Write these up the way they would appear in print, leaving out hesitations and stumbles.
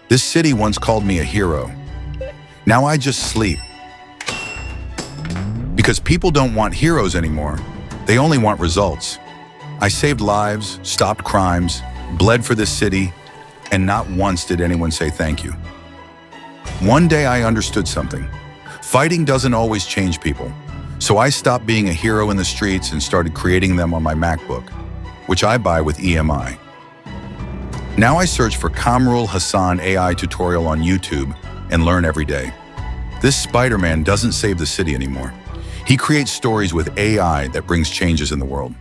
This city once called me a hero. Now I just sleep. Because people don't want heroes anymore. They only want results. I saved lives, stopped crimes, bled for this city, and not once did anyone say thank you. One day I understood something. Fighting doesn't always change people. So I stopped being a hero in the streets and started creating them on my MacBook, which I buy with EMI. Now I search for Kamrul Hassan AI tutorial on YouTube and learn every day. This Spider-Man doesn't save the city anymore. He creates stories with AI that brings changes in the world.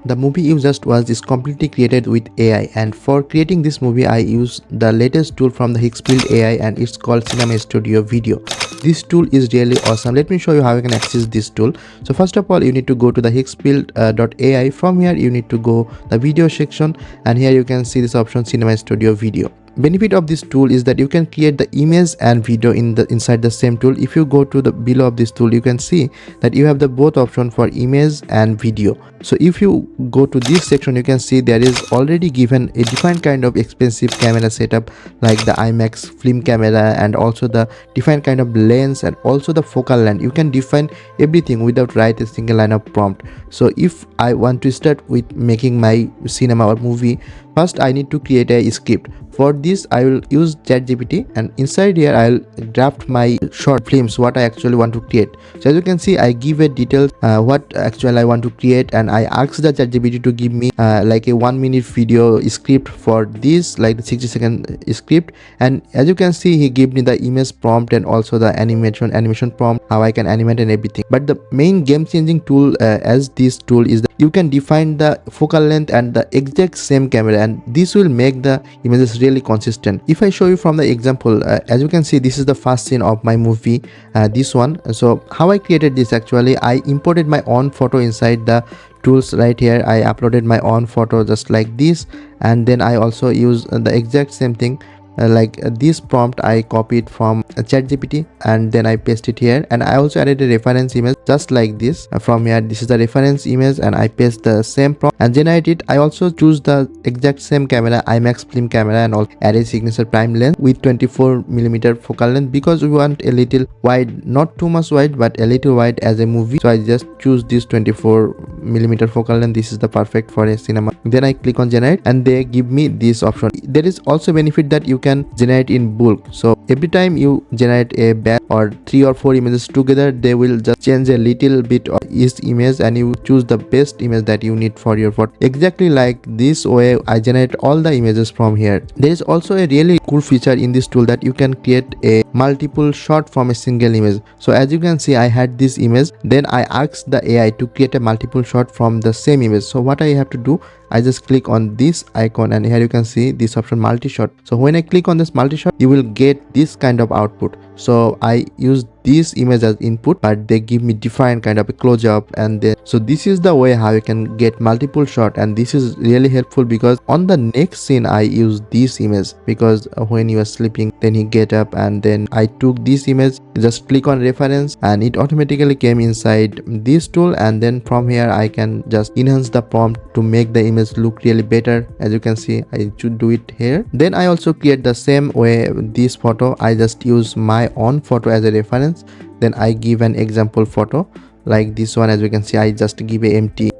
The movie you just watched is completely created with AI, and for creating this movie I used the latest tool from the Higgsfield AI, and it's called Cinema Studio Video. This tool is really awesome. Let me show you how you can access this tool. So first of all, you need to go to the Higgsfield.ai. From here you need to go the video section, and here you can see this option Cinema Studio Video. Benefit of this tool is that you can create the image and video inside the same tool. If you go to the below of this tool, you can see that you have the both option for image and video. So if you go to this section, you can see there is already given a different kind of expensive camera setup like the IMAX film camera, and also the different kind of lens, and also the focal length. You can define everything without write a single line of prompt. So if I want to start with making my cinema or movie, first I need to create a script. For this I will use ChatGPT, and inside here I'll draft my short films what I actually want to create. So as you can see, I give a details what actually I want to create, and I ask the ChatGPT to give me like a 1-minute video script for this, like the 60-second script. And as you can see, he gave me the image prompt and also the animation prompt, how I can animate and everything. But the main game-changing tool as this tool is that you can define the focal length and the exact same camera, and this will make the images really consistent. If I show you from the example, as you can see, this is the first scene of my movie, this one. So how I created this, actually I imported my own photo inside the tools right here. I uploaded my own photo just like this, and then I also use the exact same thing like this prompt I copied from ChatGPT, and then I paste it here. And I also added a reference image just like this. From here, this is the reference image, and I paste the same prompt and generate it. I also choose the exact same camera, IMAX film camera, and also add a signature prime lens with 24mm focal length, because we want a little wide, not too much wide but a little wide as a movie. So I just choose this 24mm focal length. This is the perfect for a cinema. Then I click on generate, and they give me this option. There is also benefit that you can generate in bulk. So every time you generate a batch or 3 or 4 images together, they will just change a little bit of each image, and you choose the best image that you need for your photo. Exactly like this way I generate all the images from here. There is also a really cool feature in this tool that you can create a multiple shot from a single image. So as you can see, I had this image, then I asked the AI to create a multiple shot from the same image. So what I have to do, I just click on this icon, and here you can see this option multi-shot. So when I click on this multi-shot, you will get this kind of output. So I use this image as input, but they give me different kind of a close-up, and then so this is the way how you can get multiple shot. And this is really helpful because on the next scene I use this image, because when you are sleeping, then he get up, and then I took this image, just click on reference, and it automatically came inside this tool. And then from here I can just enhance the prompt to make the image look really better. As you can see, I should do it here. Then I also create the same way this photo. I just use my own photo as a reference, then I give an example photo like this one. As you can see, I just give a empty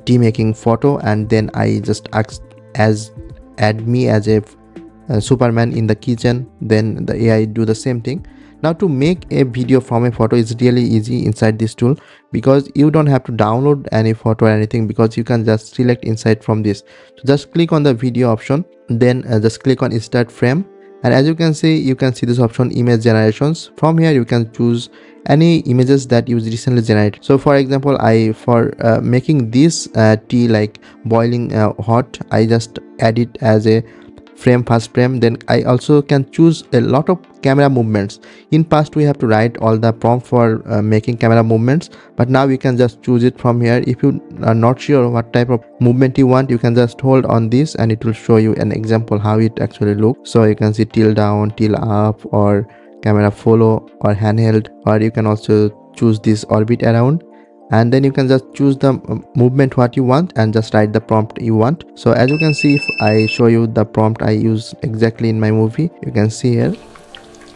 tea making photo, and then I just add me as a Superman in the kitchen. Then the AI do the same thing. Now to make a video from a photo is really easy inside this tool, because you don't have to download any photo or anything, because you can just select inside from this. So just click on the video option, then just click on start frame, and as you can see this option image generations. From here you can choose any images that you recently generated. So for example, for making this tea like boiling hot, I just add it as a first frame. Then I also can choose a lot of camera movements. In past we have to write all the prompt for making camera movements, but now you can just choose it from here. If you are not sure what type of movement you want, you can just hold on this, and it will show you an example how it actually looks. So you can see tilt down, tilt up, or camera follow, or handheld, or you can also choose this orbit around. and then you can just choose the movement what you want and just write the prompt you want. So as you can see, if I show you the prompt I use exactly in my movie, you can see here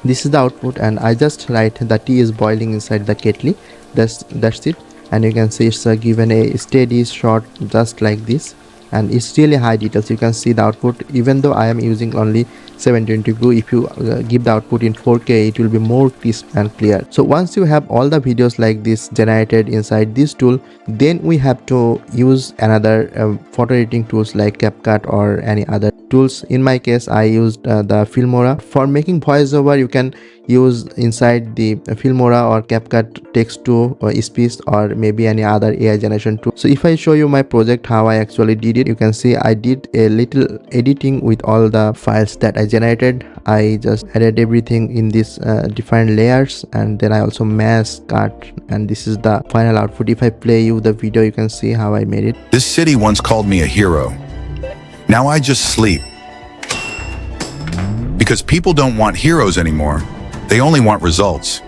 this is the output, and I just write the tea is boiling inside the kettle. That's it. And you can see it's given a steady shot just like this, and it's really high details. You can see the output, even though I am using only 720p. If you give the output in 4K, it will be more crisp and clear. So once you have all the videos like this generated inside this tool, then we have to use another photo editing tools like CapCut or any other tools. In my case, I used the Filmora. For making voiceover, you can use inside the Filmora or CapCut text to or speech or maybe any other AI generation tool. So if I show you my project how I actually did it, you can see I did a little editing with all the files that I generated. I just added everything in these different layers, and then I also mask, cut, and this is the final output. If I play you the video, you can see how I made it. This city once called me a hero. Now I just sleep. Because people don't want heroes anymore. They only want results.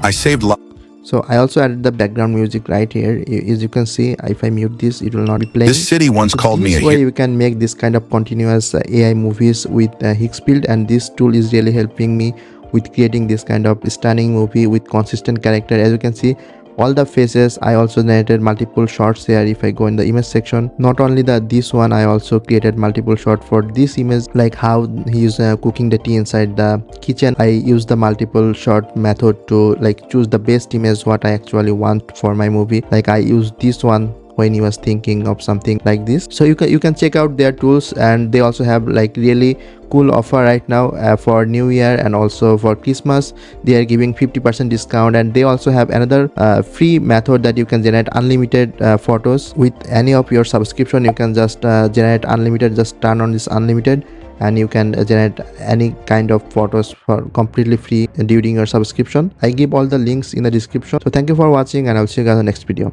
I saved lives. So I also added the background music right here. As you can see, if I mute this, it will not be playing. This city once called me a hero. This way you can make this kind of continuous AI movies with Higgsfield, and this tool is really helping me with creating this kind of stunning movie with consistent character. As you can see, all the faces, I also generated multiple shots here. If I go in the image section, not only this one, I also created multiple shots for this image, like how he is cooking the tea inside the kitchen. I use the multiple shot method to like choose the best image what I actually want for my movie. Like I use this one when he was thinking of something like this. So you can check out their tools, and they also have like really cool offer right now for New Year and also for Christmas. They are giving 50% discount, and they also have another free method that you can generate unlimited photos with any of your subscription. You can just generate unlimited, just turn on this unlimited, and you can generate any kind of photos for completely free during your subscription. I give all the links in the description. So thank you for watching, and I'll see you guys in the next video.